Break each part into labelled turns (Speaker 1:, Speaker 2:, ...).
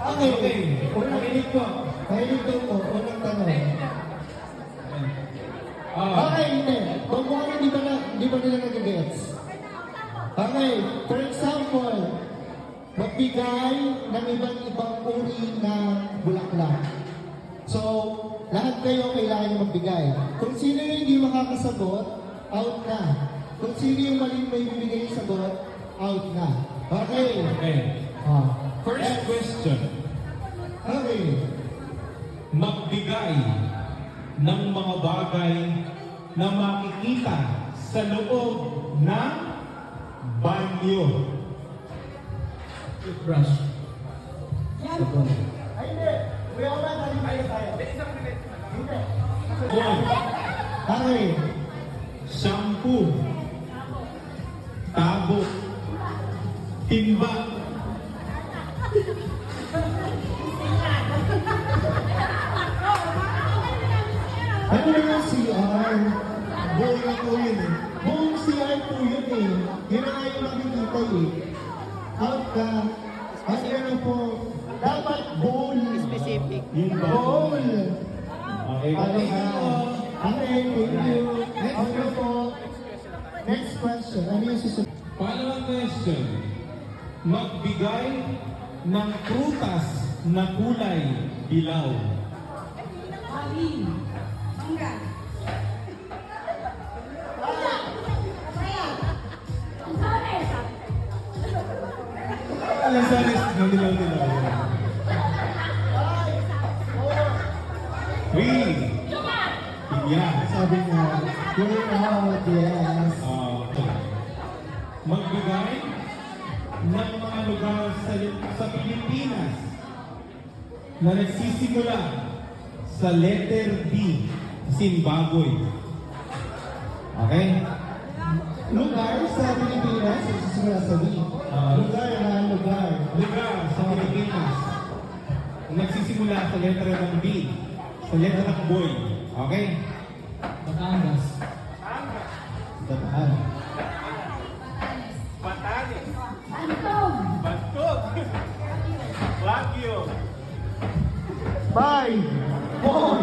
Speaker 1: Okay. Makinig po. Makinig po. Unang tanong. Okay, hindi. Kung ano di ba nila nag-gets? Okay, for example, magbigay ng ibang uri ng bulaklak. So, lahat kayo kailangan magbigay. Kung sino yung hindi makakasagot, out na. Kung sino yung maling may bibigay yung sagot, out na. Okay.
Speaker 2: Okay. First question.
Speaker 1: Okay.
Speaker 2: Magbigay ng mga bagay na makikita sa loob ng banyo.
Speaker 3: Toothbrush.
Speaker 1: Ay, hindi. Kuya ko na, tayo tayo. Hindi.
Speaker 2: One.
Speaker 1: Okay.
Speaker 2: Shampoo. Tabo. Timba.
Speaker 1: Ano na yung CR? Buong na po yun eh. Buong CR po yun eh. Yun na nga yung makikita eh. Out ka. At ano po, dapat bowl.
Speaker 4: Specific.
Speaker 2: Yung ba?
Speaker 1: Bowl.
Speaker 2: Okay.
Speaker 1: Ano ka? Okay, thank you. Okay po. Next question. Ano yung susunod?
Speaker 2: Pangalawang question. Magbigay ng prutas na kulay dilaw.
Speaker 4: Mangga.
Speaker 2: Alam sa list ng dilaw-dilaw. Three. Pinya.
Speaker 1: Sabi niya, you're out, yes.
Speaker 2: Magbigay ng mga lugar sa Pilipinas na nagsisimula sa letter D, Zimbabwe. Okay?
Speaker 1: Lugar sa Pilipinas, nagsisimula sa B. Lugar na lugar.
Speaker 2: Lugar sa Pilipinas na nagsisimula sa letter ng B, sa letter ng boy. Okay?
Speaker 3: Batangas.
Speaker 1: Bataan.
Speaker 2: Batanes.
Speaker 4: Antog.
Speaker 2: Bantog. Baguio.
Speaker 1: 5, 4,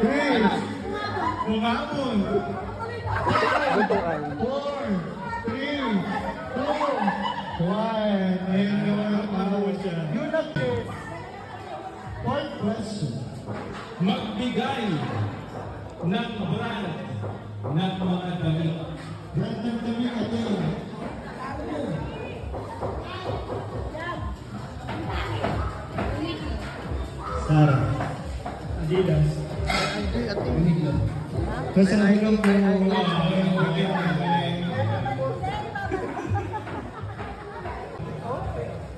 Speaker 1: 3,
Speaker 2: Bungabon.
Speaker 1: 4, 3, 2, 1. Ayun yung yun na po. Fourth question.
Speaker 2: Magbigay ng brand ng mga damit.
Speaker 1: Brand ng damit natin. Sarah.
Speaker 3: Adidas.
Speaker 1: Kasi nagulong po.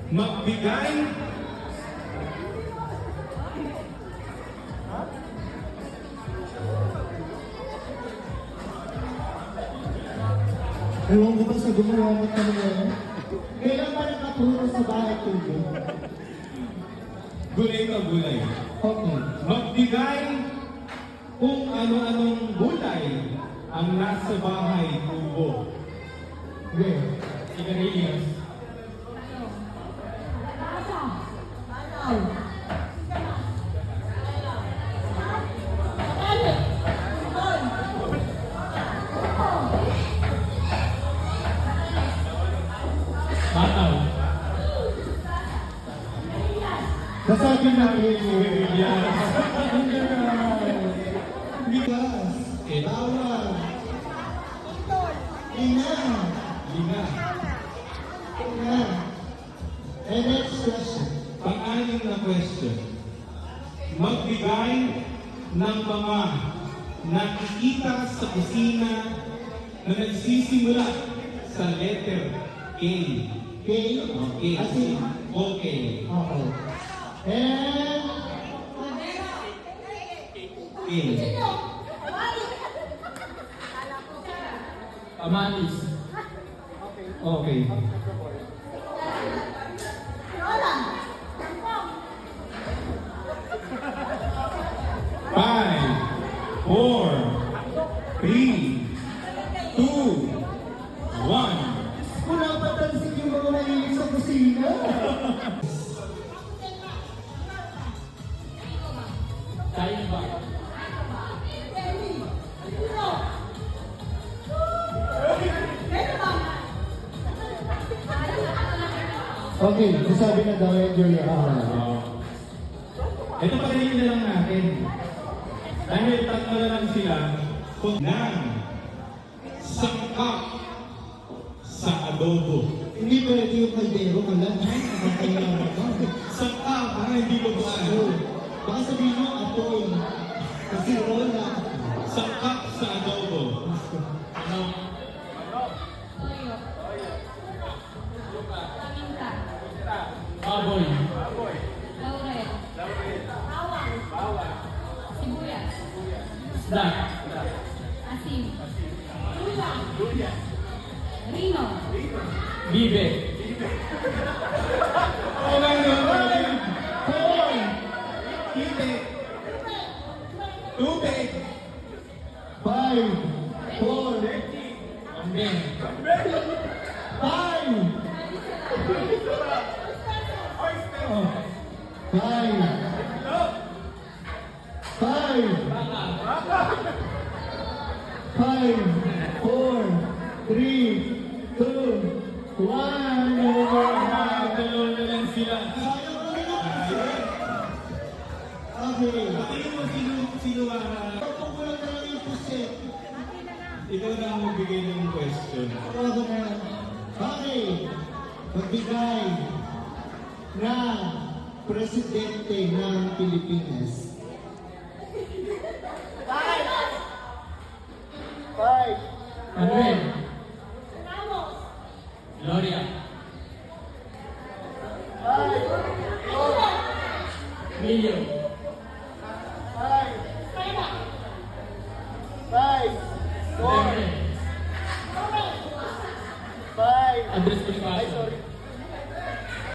Speaker 2: Magbigay
Speaker 1: Ewan ko ba sa gumawa ng tanong? Kailan ba nakaturo sa bahay tubig?
Speaker 2: gulay na gulay.
Speaker 1: Okay.
Speaker 2: Magbigay kung ano-anong gulay ang nasa bahay kubo.
Speaker 1: Where?
Speaker 2: Sigarilyas. Bataw.
Speaker 1: Nasabi natin.
Speaker 2: Sigarilyas.
Speaker 1: Bigas. Bawang. Ina.
Speaker 2: Liga.
Speaker 1: Ina. And next question.
Speaker 2: Pang-anim na question. Magbigay ng mga nakikita sa kusina na nagsisimula sa letter K.
Speaker 1: K.
Speaker 2: Okay.
Speaker 1: As in,
Speaker 2: Okay.
Speaker 1: okay. And
Speaker 2: K.
Speaker 3: Amalis.
Speaker 2: Okay. Five, four, three, two, one.
Speaker 1: wala pa tansik yung mga mahilig sa kusina.
Speaker 3: Kaimba.
Speaker 1: Okay, nasabi na daw yan, Julia.
Speaker 2: Ito pa rin na lang natin. Dahil tatlo na lang sila kung ng sangkap sa adobo.
Speaker 1: Hindi pwede yung kaldero ka lang. Nakakailangan ka.
Speaker 2: Sangkap, hindi bubuksan.
Speaker 1: Baka sabihin mo, apoy. Kasi rola.
Speaker 2: Sangkap sa adobo.
Speaker 3: Ano?
Speaker 4: Paminta.
Speaker 3: Baboy.
Speaker 4: Laurel. Bawang. Sibuyas.
Speaker 3: Isda.
Speaker 4: Asin. Rino.
Speaker 3: Bibe.
Speaker 1: Hoy!
Speaker 2: Tubig. Tubig.
Speaker 1: 5, 4,
Speaker 3: Kambing.
Speaker 1: 5, 4, 3, 2, 1.
Speaker 2: Dalawa na lang sila.
Speaker 1: Okay.
Speaker 2: Tingin mo sino
Speaker 1: Pagkukulang na lang yung pusit.
Speaker 2: ikaw na ang magbigay ng question.
Speaker 1: Ako na. Okay. Magbigay na presidente ng Pilipinas. 5.
Speaker 3: Manuel. Gloria. Emilio.
Speaker 1: 5, 4,
Speaker 3: Duterte.
Speaker 1: 5,
Speaker 3: Andres Bonifacio.